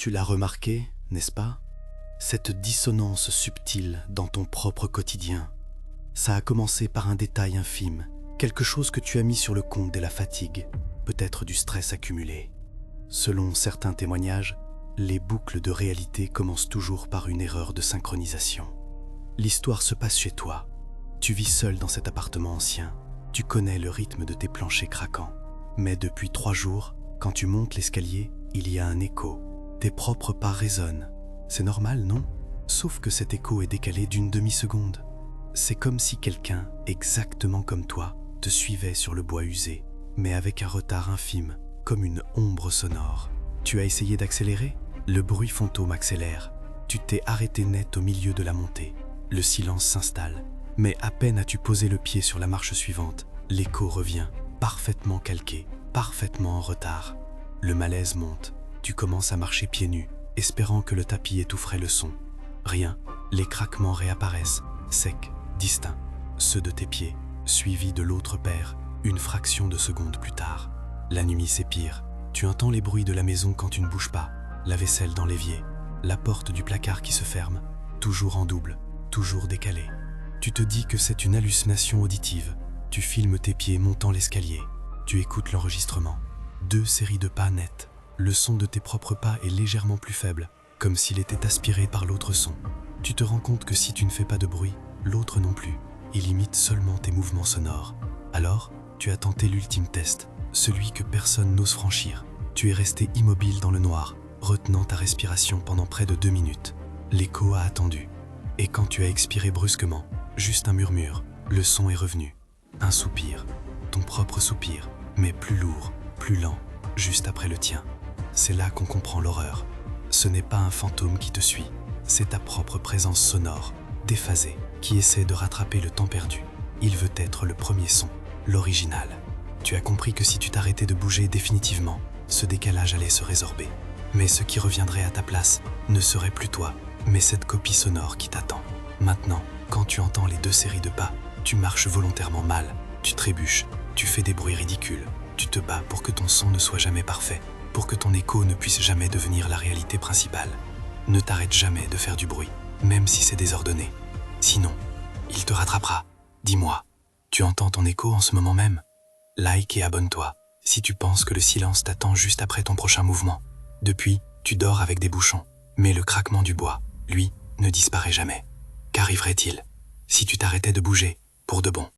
Tu l'as remarqué, n'est-ce pas? Cette dissonance subtile dans ton propre quotidien. Ça a commencé par un détail infime, quelque chose que tu as mis sur le compte de la fatigue, peut-être du stress accumulé. Selon certains témoignages, les boucles de réalité commencent toujours par une erreur de synchronisation. L'histoire se passe chez toi. Tu vis seul dans cet appartement ancien. Tu connais le rythme de tes planchers craquants. Mais depuis 3 jours, quand tu montes l'escalier, il y a un écho. Tes propres pas résonnent. C'est normal, non? Sauf que cet écho est décalé d'une demi-seconde. C'est comme si quelqu'un, exactement comme toi, te suivait sur le bois usé, mais avec un retard infime, comme une ombre sonore. Tu as essayé d'accélérer? Le bruit fantôme accélère. Tu t'es arrêté net au milieu de la montée. Le silence s'installe. Mais à peine as-tu posé le pied sur la marche suivante, l'écho revient, parfaitement calqué, parfaitement en retard. Le malaise monte. Tu commences à marcher pieds nus, espérant que le tapis étoufferait le son. Rien. Les craquements réapparaissent, secs, distincts. Ceux de tes pieds, suivis de l'autre paire, une fraction de seconde plus tard. La nuit s'épire. Tu entends les bruits de la maison quand tu ne bouges pas. La vaisselle dans l'évier. La porte du placard qui se ferme. Toujours en double, toujours décalée. Tu te dis que c'est une hallucination auditive. Tu filmes tes pieds montant l'escalier. Tu écoutes l'enregistrement. 2 séries de pas nettes. Le son de tes propres pas est légèrement plus faible, comme s'il était aspiré par l'autre son. Tu te rends compte que si tu ne fais pas de bruit, l'autre non plus. Il imite seulement tes mouvements sonores. Alors, tu as tenté l'ultime test, celui que personne n'ose franchir. Tu es resté immobile dans le noir, retenant ta respiration pendant près de 2 minutes. L'écho a attendu. Et quand tu as expiré brusquement, juste un murmure, le son est revenu. Un soupir, ton propre soupir, mais plus lourd, plus lent, juste après le tien. C'est là qu'on comprend l'horreur. Ce n'est pas un fantôme qui te suit, c'est ta propre présence sonore, déphasée, qui essaie de rattraper le temps perdu. Il veut être le premier son, l'original. Tu as compris que si tu t'arrêtais de bouger définitivement, ce décalage allait se résorber. Mais ce qui reviendrait à ta place ne serait plus toi, mais cette copie sonore qui t'attend. Maintenant, quand tu entends les 2 séries de pas, tu marches volontairement mal, tu trébuches, tu fais des bruits ridicules, tu te bats pour que ton son ne soit jamais parfait, pour que ton écho ne puisse jamais devenir la réalité principale. Ne t'arrête jamais de faire du bruit, même si c'est désordonné. Sinon, il te rattrapera. Dis-moi, tu entends ton écho en ce moment même? Like et abonne-toi, si tu penses que le silence t'attend juste après ton prochain mouvement. Depuis, tu dors avec des bouchons, mais le craquement du bois, lui, ne disparaît jamais. Qu'arriverait-il si tu t'arrêtais de bouger, pour de bon?